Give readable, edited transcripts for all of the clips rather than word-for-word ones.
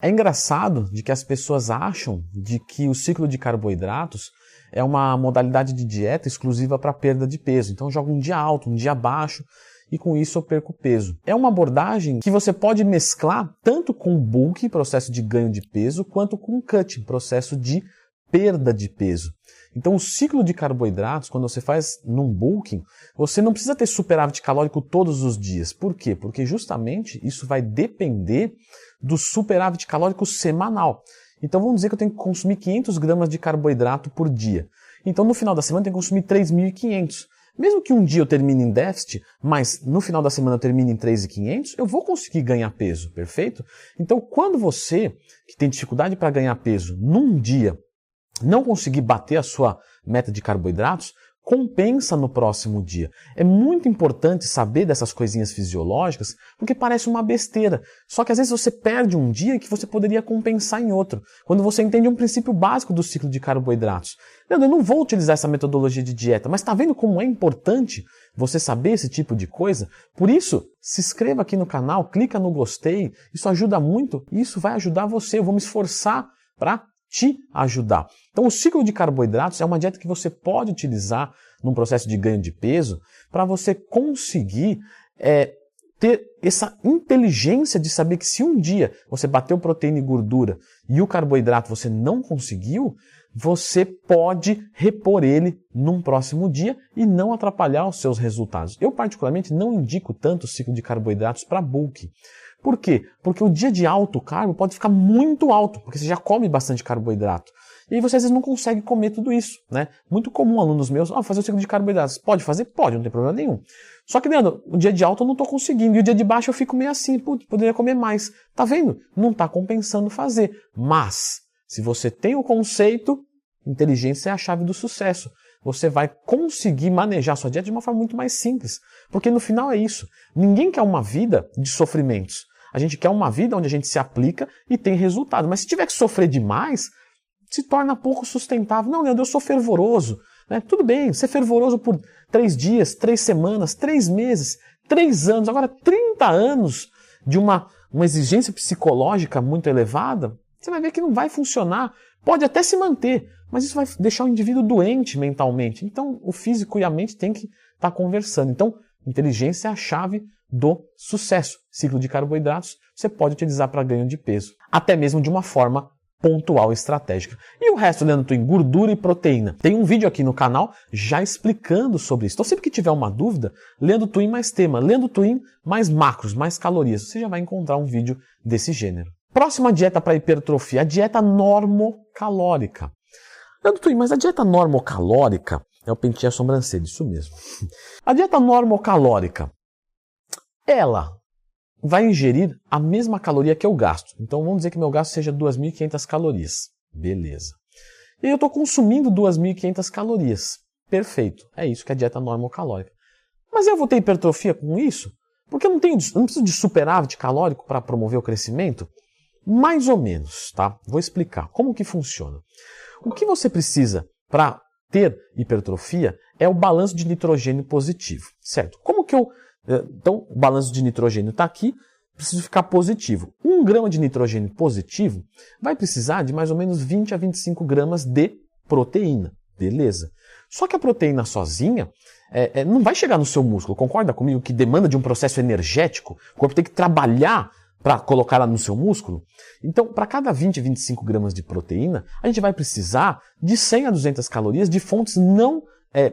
É engraçado de que as pessoas acham de que o ciclo de carboidratos é uma modalidade de dieta exclusiva para perda de peso. Então eu jogo um dia alto, um dia baixo e com isso eu perco peso. É uma abordagem que você pode mesclar tanto com o bulking, processo de ganho de peso, quanto com o cutting, processo de perda de peso. Então o ciclo de carboidratos, quando você faz num bulking, você não precisa ter superávit calórico todos os dias. Por quê? Porque justamente isso vai depender do superávit calórico semanal. Então vamos dizer que eu tenho que consumir 500 gramas de carboidrato por dia. Então no final da semana eu tenho que consumir 3.500. Mesmo que um dia eu termine em déficit, mas no final da semana eu termine em 3.500, eu vou conseguir ganhar peso, perfeito? Então quando você, que tem dificuldade para ganhar peso, num dia não conseguir bater a sua meta de carboidratos, compensa no próximo dia. É muito importante saber dessas coisinhas fisiológicas, porque parece uma besteira. Só que às vezes você perde um dia que você poderia compensar em outro, quando você entende um princípio básico do ciclo de carboidratos. Eu não vou utilizar essa metodologia de dieta, mas está vendo como é importante você saber esse tipo de coisa? Por isso, se inscreva aqui no canal, clica no gostei, isso ajuda muito e isso vai ajudar você. Eu vou me esforçar para te ajudar. Então o ciclo de carboidratos é uma dieta que você pode utilizar num processo de ganho de peso para você conseguir ter essa inteligência de saber que se um dia você bateu proteína e gordura e o carboidrato você não conseguiu, você pode repor ele num próximo dia e não atrapalhar os seus resultados. Eu particularmente não indico tanto o ciclo de carboidratos para bulking. Por quê? Porque o dia de alto carbo pode ficar muito alto, porque você já come bastante carboidrato. E aí você às vezes não consegue comer tudo isso, né? Muito comum alunos meus, fazer o ciclo de carboidratos. Pode fazer? Pode, não tem problema nenhum. Só que, Leandro, o dia de alto eu não estou conseguindo, e o dia de baixo eu fico meio assim, putz, poderia comer mais. Tá vendo? Não está compensando fazer. Mas, se você tem o conceito, inteligência é a chave do sucesso. Você vai conseguir manejar a sua dieta de uma forma muito mais simples. Porque no final é isso. Ninguém quer uma vida de sofrimentos. A gente quer uma vida onde a gente se aplica e tem resultado. Mas se tiver que sofrer demais, se torna pouco sustentável. Não, Leandro, eu sou fervoroso. Né? Tudo bem, ser fervoroso por 3 dias, 3 semanas, 3 meses, 3 anos, agora 30 anos de uma exigência psicológica muito elevada, você vai ver que não vai funcionar. Pode até se manter, mas isso vai deixar o indivíduo doente mentalmente. Então, o físico e a mente têm que estar conversando. Então, inteligência é a chave do sucesso. Ciclo de carboidratos você pode utilizar para ganho de peso, até mesmo de uma forma pontual e estratégica. E o resto, Leandro Twin, gordura e proteína. Tem um vídeo aqui no canal já explicando sobre isso. Então, sempre que tiver uma dúvida, Leandro Twin mais tema, Leandro Twin mais macros, mais calorias. Você já vai encontrar um vídeo desse gênero. Próxima dieta para hipertrofia, a dieta normocalórica. Leandro Twin, mas a dieta normocalórica, eu pentei a sobrancelha, isso mesmo. A dieta normocalórica, ela vai ingerir a mesma caloria que eu gasto. Então vamos dizer que meu gasto seja 2.500 calorias. Beleza. E eu estou consumindo 2.500 calorias. Perfeito. É isso que é a dieta normocalórica. Mas eu vou ter hipertrofia com isso? Porque eu não preciso de superávit calórico para promover o crescimento? Mais ou menos, tá? Vou explicar como que funciona. O que você precisa para ter hipertrofia é o balanço de nitrogênio positivo, certo? Como que eu... Então, o balanço de nitrogênio está aqui, preciso ficar positivo. 1 grama de nitrogênio positivo vai precisar de mais ou menos 20 a 25 gramas de proteína. Beleza. Só que a proteína sozinha não vai chegar no seu músculo. Concorda comigo que demanda de um processo energético? O corpo tem que trabalhar para colocar ela no seu músculo? Então, para cada 20 a 25 gramas de proteína, a gente vai precisar de 100 a 200 calorias de fontes não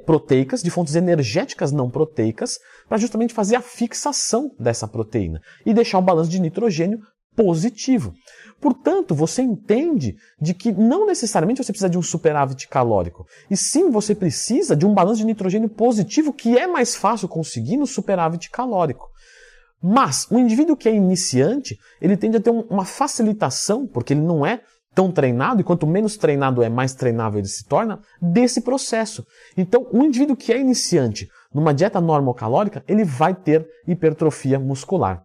proteicas, de fontes energéticas não proteicas, para justamente fazer a fixação dessa proteína e deixar um balanço de nitrogênio positivo. Portanto, você entende de que não necessariamente você precisa de um superávit calórico, e sim você precisa de um balanço de nitrogênio positivo, que é mais fácil conseguir no superávit calórico. Mas o indivíduo que é iniciante, ele tende a ter uma facilitação, porque ele não é tão treinado, e quanto menos treinado é, mais treinável ele se torna, desse processo. Então, o indivíduo que é iniciante numa dieta normocalórica, ele vai ter hipertrofia muscular.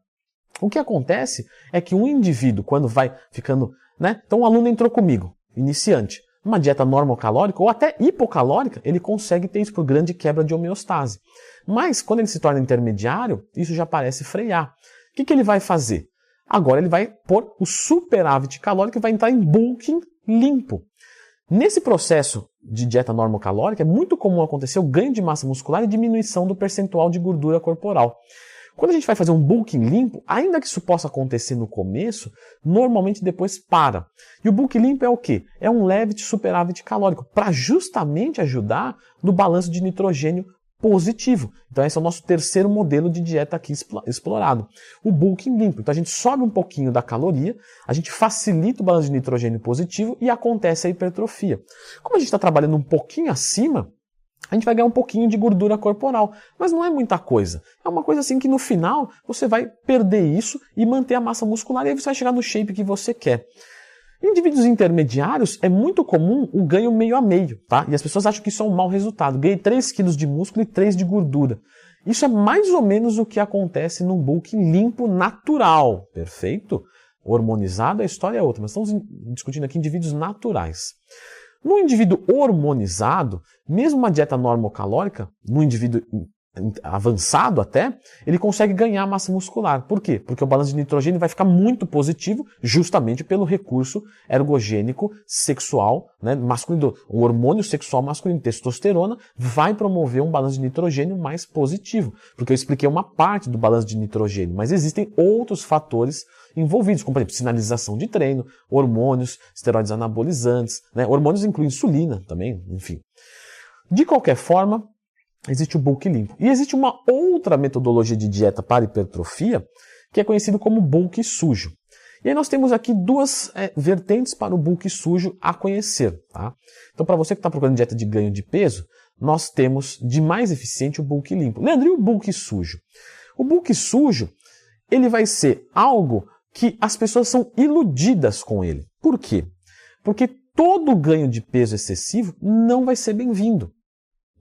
O que acontece é que um indivíduo, quando vai ficando... Então, um aluno entrou comigo, iniciante, numa dieta normocalórica ou até hipocalórica, ele consegue ter isso por grande quebra de homeostase. Mas, quando ele se torna intermediário, isso já parece frear. O que ele vai fazer? Agora ele vai pôr o superávit calórico e vai entrar em bulking limpo. Nesse processo de dieta normocalórica, é muito comum acontecer o ganho de massa muscular e diminuição do percentual de gordura corporal. Quando a gente vai fazer um bulking limpo, ainda que isso possa acontecer no começo, normalmente depois para. E o bulking limpo é o quê? É um leve superávit calórico, para justamente ajudar no balanço de nitrogênio positivo. Então esse é o nosso terceiro modelo de dieta aqui explorado. O bulking limpo. Então a gente sobe um pouquinho da caloria, a gente facilita o balanço de nitrogênio positivo e acontece a hipertrofia. Como a gente está trabalhando um pouquinho acima, a gente vai ganhar um pouquinho de gordura corporal, mas não é muita coisa. É uma coisa assim que no final você vai perder isso e manter a massa muscular e aí você vai chegar no shape que você quer. Em indivíduos intermediários é muito comum o ganho meio a meio, tá? E as pessoas acham que isso é um mau resultado. Ganhei 3 kg de músculo e 3 de gordura. Isso é mais ou menos o que acontece num bulking limpo natural, perfeito? Hormonizado, a história é outra, mas estamos discutindo aqui indivíduos naturais. No indivíduo hormonizado, mesmo uma dieta normocalórica, no indivíduo avançado até, ele consegue ganhar massa muscular. Por quê? Porque o balanço de nitrogênio vai ficar muito positivo justamente pelo recurso ergogênico sexual, né, masculino. O hormônio sexual masculino, testosterona, vai promover um balanço de nitrogênio mais positivo. Porque eu expliquei uma parte do balanço de nitrogênio, mas existem outros fatores envolvidos, como por exemplo, sinalização de treino, hormônios, esteroides anabolizantes, né, hormônios incluem insulina também, enfim. De qualquer forma, existe o bulk limpo. E existe uma outra metodologia de dieta para hipertrofia, que é conhecido como bulk sujo. E aí nós temos aqui duas vertentes para o bulk sujo a conhecer. Tá? Então, para você que está procurando dieta de ganho de peso, nós temos de mais eficiente o bulk limpo. Leandro, e o bulk sujo? O bulk sujo, ele vai ser algo que as pessoas são iludidas com ele. Por quê? Porque todo ganho de peso excessivo não vai ser bem-vindo.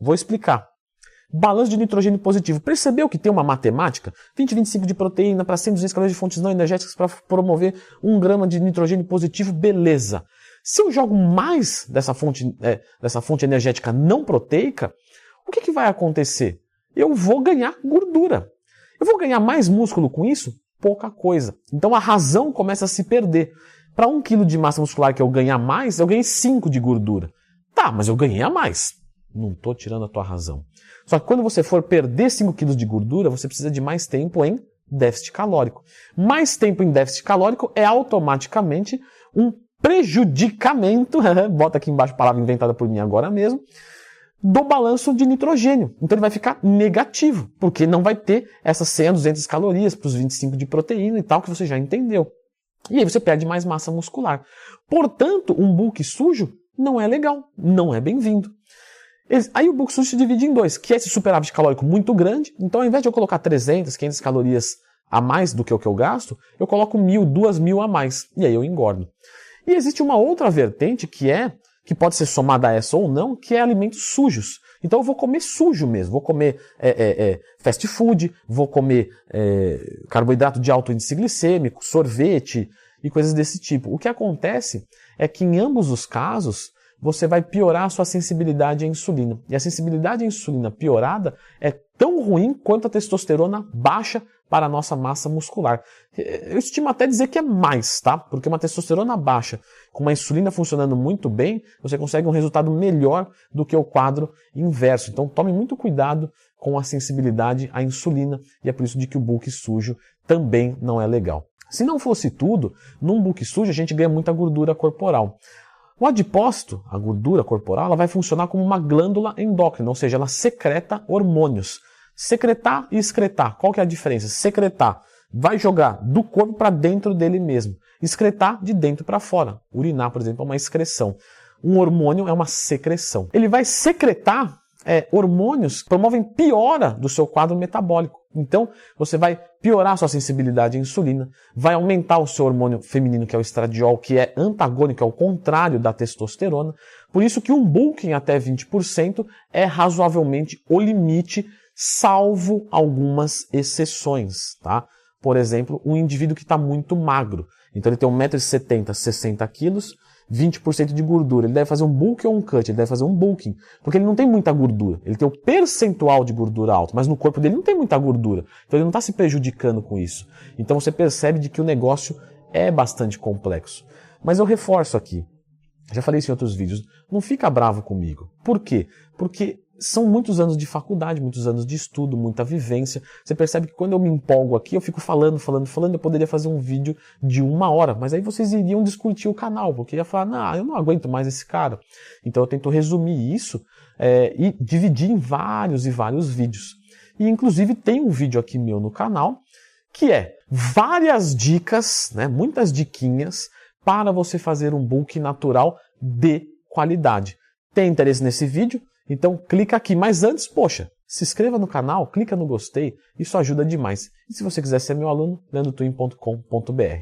Vou explicar. Balanço de nitrogênio positivo. Percebeu que tem uma matemática? 20, 25 de proteína para 100, 200 calorias de fontes não energéticas para promover 1 grama de nitrogênio positivo, beleza. Se eu jogo mais dessa fonte energética não proteica, o que vai acontecer? Eu vou ganhar gordura. Eu vou ganhar mais músculo com isso? Pouca coisa. Então a razão começa a se perder. Para 1 kg de massa muscular que eu ganhar mais, eu ganhei 5 de gordura. Tá, mas eu ganhei a mais. Não estou tirando a tua razão. Só que quando você for perder 5 kg de gordura, você precisa de mais tempo em déficit calórico. Mais tempo em déficit calórico é automaticamente um prejudicamento, bota aqui embaixo a palavra inventada por mim agora mesmo, do balanço de nitrogênio. Então ele vai ficar negativo, porque não vai ter essas 100 a 200 calorias para os 25 de proteína e tal, que você já entendeu. E aí você perde mais massa muscular. Portanto, um bulk sujo não é legal, não é bem-vindo. Aí o bulk sujo se divide em dois, que é esse superávit calórico muito grande. Então, ao invés de eu colocar 300, 500 calorias a mais do que o que eu gasto, eu coloco 1.000, 2.000 a mais. E aí eu engordo. E existe uma outra vertente que pode ser somada a essa ou não, que é alimentos sujos. Então eu vou comer sujo mesmo. Vou comer fast food, vou comer carboidrato de alto índice glicêmico, sorvete e coisas desse tipo. O que acontece é que em ambos os casos, você vai piorar a sua sensibilidade à insulina. E a sensibilidade à insulina piorada é tão ruim quanto a testosterona baixa para a nossa massa muscular. Eu estimo até dizer que é mais, tá? Porque uma testosterona baixa com uma insulina funcionando muito bem, você consegue um resultado melhor do que o quadro inverso. Então tome muito cuidado com a sensibilidade à insulina e é por isso de que o bulk sujo também não é legal. Se não fosse tudo, num bulk sujo a gente ganha muita gordura corporal. O adipócito, a gordura corporal, ela vai funcionar como uma glândula endócrina, ou seja, ela secreta hormônios. Secretar e excretar, qual que é a diferença? Secretar vai jogar do corpo para dentro dele mesmo. Excretar de dentro para fora. Urinar, por exemplo, é uma excreção. Um hormônio é uma secreção. Ele vai secretar hormônios que promovem piora do seu quadro metabólico. Então, você vai piorar a sua sensibilidade à insulina, vai aumentar o seu hormônio feminino, que é o estradiol, que é antagônico, é o contrário da testosterona. Por isso que um bulking até 20% é razoavelmente o limite, salvo algumas exceções, tá? Por exemplo, um indivíduo que está muito magro. Então ele tem 1,70 m, 60 kg, 20% de gordura. Ele deve fazer um bulk ou um cut, ele deve fazer um bulking, porque ele não tem muita gordura. Ele tem o percentual de gordura alto, mas no corpo dele não tem muita gordura. Então ele não está se prejudicando com isso. Então você percebe de que o negócio é bastante complexo. Mas eu reforço aqui, já falei isso em outros vídeos, não fica bravo comigo. Por quê? Porque são muitos anos de faculdade, muitos anos de estudo, muita vivência. Você percebe que quando eu me empolgo aqui, eu fico falando, eu poderia fazer um vídeo de 1 hora, mas aí vocês iriam discutir o canal, porque ia falar, não, eu não aguento mais esse cara. Então eu tento resumir isso e dividir em vários e vários vídeos. E inclusive tem um vídeo aqui meu no canal, que é várias dicas, né, muitas diquinhas, para você fazer um bulk natural de qualidade. Tem interesse nesse vídeo? Então clica aqui, mas antes, poxa, se inscreva no canal, clica no gostei, isso ajuda demais. E se você quiser ser meu aluno, leandrotwin.com.br.